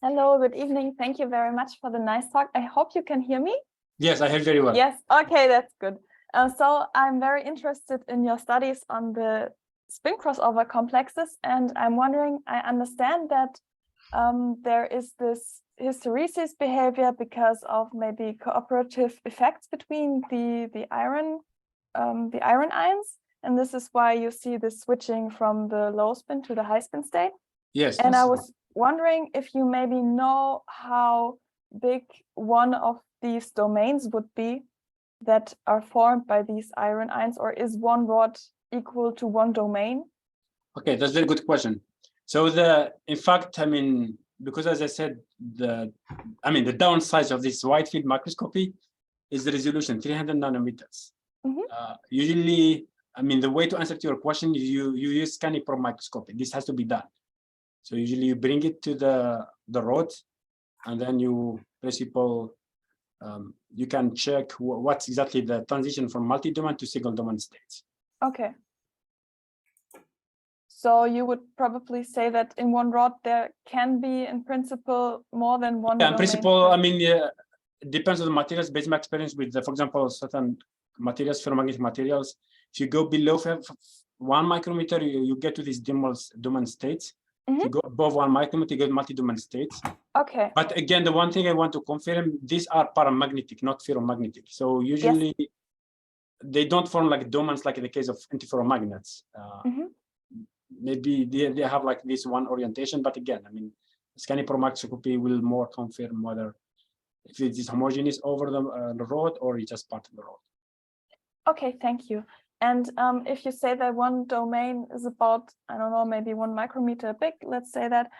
Hello, good evening. Thank you very much for the nice talk. I hope you can hear me. Yes, I hear very well. Yes, okay, that's good. So I'm very interested in your studies on the spin crossover complexes, and I'm wondering, I understand that there is this hysteresis behavior because of maybe cooperative effects between the iron ions, and this is why you see the switching from the low spin to the high spin state. Yes. And I was wondering if you maybe know how big one of these domains would be that are formed by these iron ions, or is one rod equal to one domain? Okay, that's a very good question. So in fact, I mean, because as I said, the downside of this wide field microscopy is the resolution, 300 nanometers. Usually, I mean, the way to answer to your question is you use scanning probe microscopy. This has to be done. So usually you bring it to the rod, and then you principle you can check what's exactly the transition from multi-domain to single domain states. Okay. So you would probably say that in one rod there can be, in principle, more than one. Yeah, in principle, I mean, yeah, it depends on the materials. Based on my experience with, for example, certain materials, ferromagnetic materials, if you go below 1 micrometer, you get to these domain states. If you go above 1 micrometer, you get multi-domain states. Okay. But again, the one thing I want to confirm, these are paramagnetic, not ferromagnetic. So usually they don't form like domains like in the case of antiferromagnets. Maybe they have like this one orientation, but again, I mean, scanning microscopy will more confirm whether if it is homogeneous over the rod or it's just part of the rod. Okay, thank you. And if you say that one domain is about, I don't know, maybe 1 micrometer big, let's say that,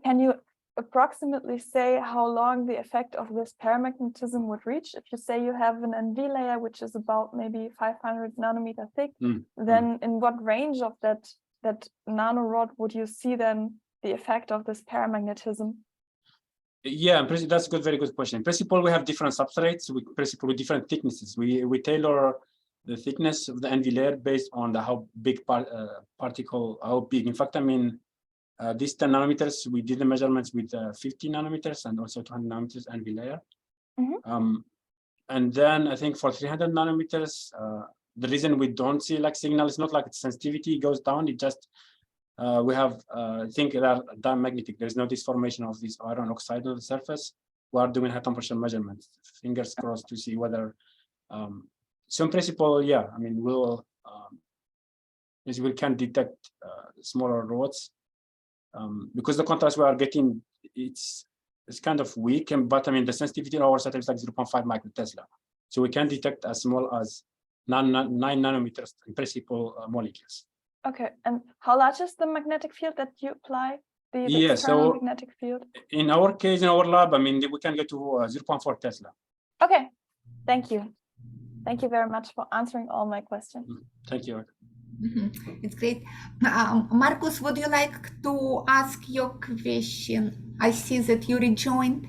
can you approximately say how long the effect of this paramagnetism would reach? If you say you have an NV layer, which is about maybe 500 nanometer thick, then in what range of that nanorod would you see then the effect of this paramagnetism? Yeah, that's a good, very good question. In principle, we have different substrates. We principle with different thicknesses. We tailor the thickness of the NV layer based on how big particle, how big. In fact, I mean, these 10 nanometers, we did the measurements with 50 nanometers and also 200 nanometers NV layer. And then I think for 300 nanometers, the reason we don't see like signal is not like its sensitivity goes down. It just we have I think they are diamagnetic. There's no disformation of this iron oxide on the surface. We are doing high temperature measurements. Fingers crossed to see whether. So in principle, yeah, I mean we can detect smaller rods because the contrast we are getting it's kind of weak, but I mean the sensitivity of our setup is like 0.5 microtesla. So we can detect as small as 9 nanometers in principle molecules. Okay, and how large is the magnetic field that you apply? The external magnetic field? In our case, in our lab, I mean, we can get to 0.4 Tesla. Okay, thank you. Thank you very much for answering all my questions. Thank you. It's great. Marcus, would you like to ask your question? I see that you rejoined.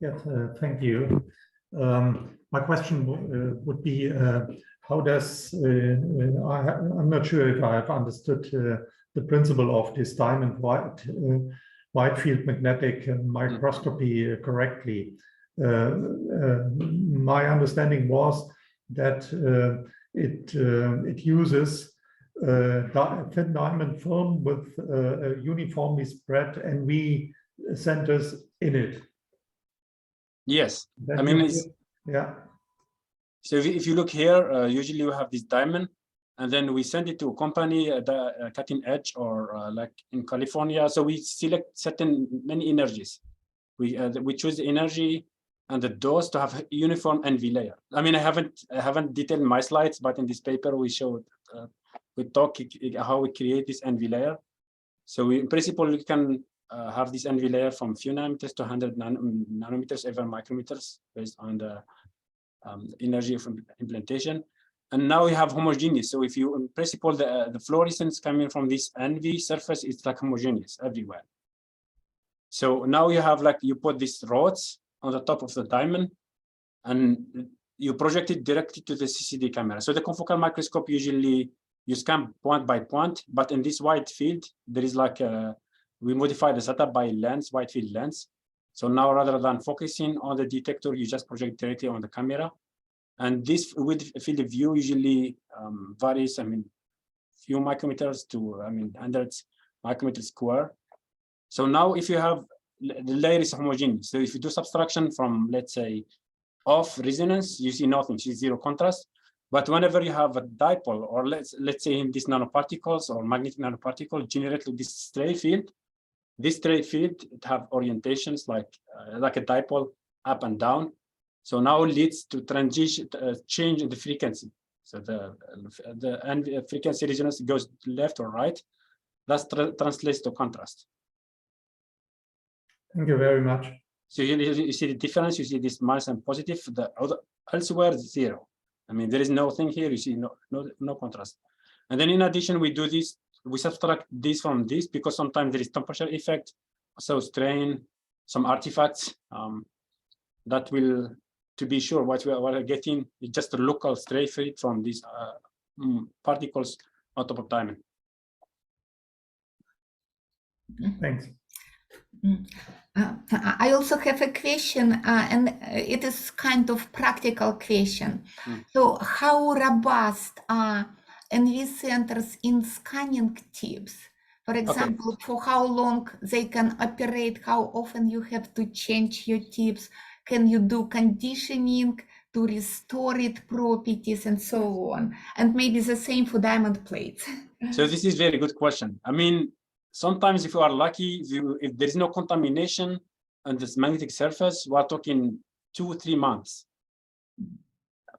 Yes, thank you. My question would be, how does, I'm not sure if I have understood the principle of this diamond wide field magnetic microscopy correctly. My understanding was that it uses thin diamond film with uniformly spread NV centers in it. Yes, I mean, yeah. So if you look here, usually we have this diamond, and then we send it to a company, the cutting edge, or like in California. So we select many energies. We choose the energy and the dose to have uniform NV layer. I mean, I haven't detailed my slides, but in this paper we showed we talk how we create this NV layer. So in principle we can have this NV layer from few nanometers to 100 nanometers, even micrometers, based on the energy of implantation. And now we have homogeneous. So if you, in principle, the fluorescence coming from this NV surface, it's like homogeneous everywhere. So now you have like, you put these rods on the top of the diamond and you project it directly to the CCD camera. So the confocal microscope usually you scan point by point, but in this wide field, there is like we modify the setup by lens, wide field lens. So now rather than focusing on the detector, you just project directly on the camera. And this with field of view usually varies, I mean, few micrometers to, I mean, hundreds micrometers square. So now if you have, the layer is homogeneous. So if you do subtraction from, let's say, off resonance, you see nothing, you see zero contrast. But whenever you have a dipole, or let's say in these nanoparticles or magnetic nanoparticle generate this stray field, this stray field it have orientations like a dipole up and down. So now it leads to transition change in the frequency. So the frequency resonance goes left or right. That translates to contrast. Thank you very much. So you see the difference. You see this minus and positive. The elsewhere zero. I mean, there is no thing here. You see no contrast. And then in addition, we do this, we subtract this from this because sometimes there is temperature effect, so strain, some artifacts that will, to be sure what we are getting is just a local stray rate from these particles on top of diamond. Thanks. I also have a question, and it is kind of practical question. So how robust are NV centers in scanning tips? For example, for how long they can operate, how often you have to change your tips, can you do conditioning to restore its properties and so on? And maybe the same for diamond plates. So this is a very good question. I mean, sometimes if you are lucky, if there is no contamination on this magnetic surface, we're talking 2-3 months.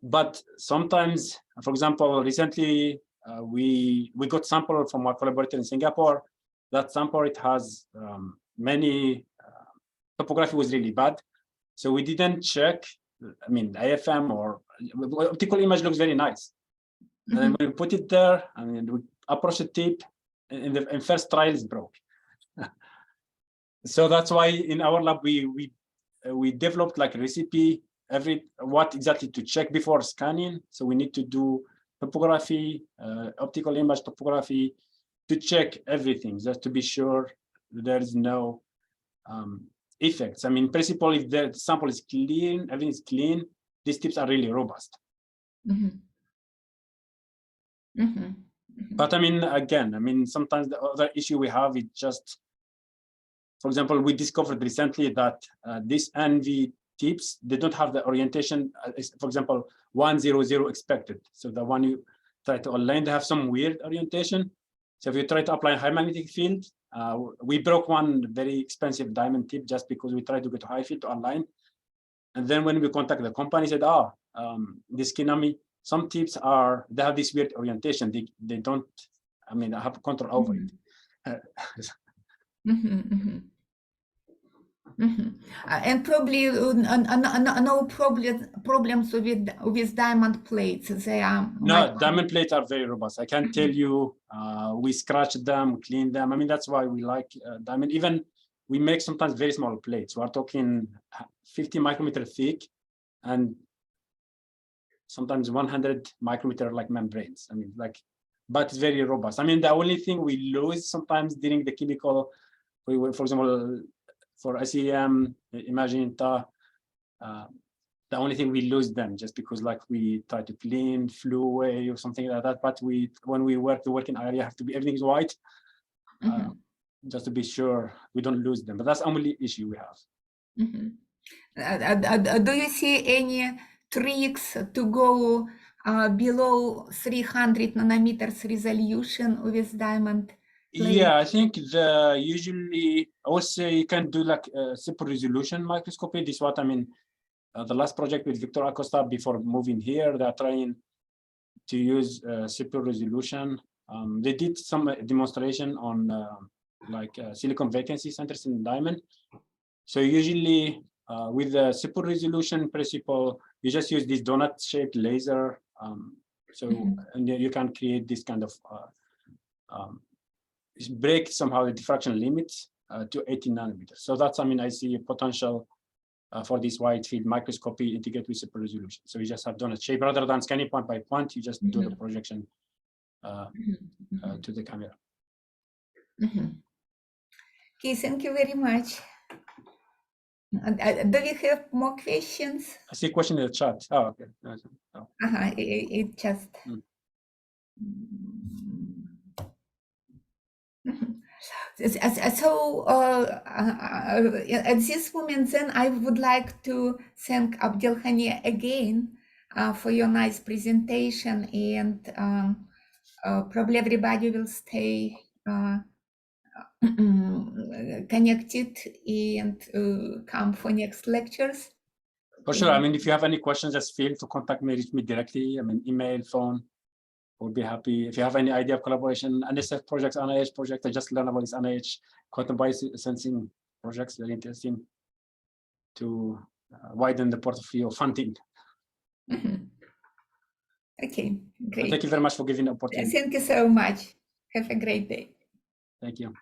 But sometimes, for example, recently we got sample from our collaborator in Singapore. That sample, it has many, topography was really bad. So we didn't check, I mean, AFM or optical image looks very nice. And then when we put it there and we approach the tip, in first trial is broke. So that's why in our lab we developed like a recipe what exactly to check before scanning. So we need to do topography, optical image topography to check everything just to be sure there is no effects. I mean, in principle, if the sample is clean, everything is clean, these tips are really robust. But I mean, again, I mean, sometimes the other issue we have is just, for example, we discovered recently that these NV tips, they don't have the orientation, for example, 100 expected. So the one you try to align, they have some weird orientation. So if you try to apply high magnetic field, we broke one very expensive diamond tip just because we tried to get high field to align. And then when we contact the company, said, this Kinami, some tips they have this weird orientation. They don't, I mean, I have control over it. And probably no problems with diamond plates. They are no, diamond plates are very robust. I can tell you, we scratch them, clean them. I mean, that's why we like diamond. Even we make sometimes very small plates. We're talking 50 micrometer thick and sometimes 100 micrometer like membranes. I mean, like, but it's very robust. I mean, the only thing we lose sometimes during the chemical, for example, for ICM, imagine the only thing we lose them just because like we try to clean, flew away or something like that. But when we work, the working area have to be, everything's white, just to be sure we don't lose them. But that's the only issue we have. Do you see any tricks to go below 300 nanometers resolution with diamond? Yeah, I think usually I would say you can do like super resolution microscopy. This is what I mean. The last project with Victor Acosta before moving here, they're trying to use super resolution. They did some demonstration on like silicon vacancy centers in diamond. So usually with the super resolution principle, you just use this donut-shaped laser. And you can create this kind of break somehow the diffraction limits to 18 nanometers. So that's, I mean, I see a potential for this wide field microscopy integrated with super resolution. So you just have donut shape rather than scanning point by point. You just do the projection to the camera. Okay, thank you very much. Do we have more questions? I see a question in the chat. Oh, okay. Oh. It just. So at this moment, then I would like to thank Abdelghani again for your nice presentation, and probably everybody will stay connected and come for next lectures. For sure. I mean, if you have any questions, just feel to contact me, reach me directly. I mean, email, phone. We'll be happy. If you have any idea of collaboration, NSF projects, NIH projects, I just learned about this NIH quantum biosensing projects. Very interesting to widen the portfolio funding. Okay, great. Thank you very much for giving the opportunity. Thank you so much. Have a great day. Thank you.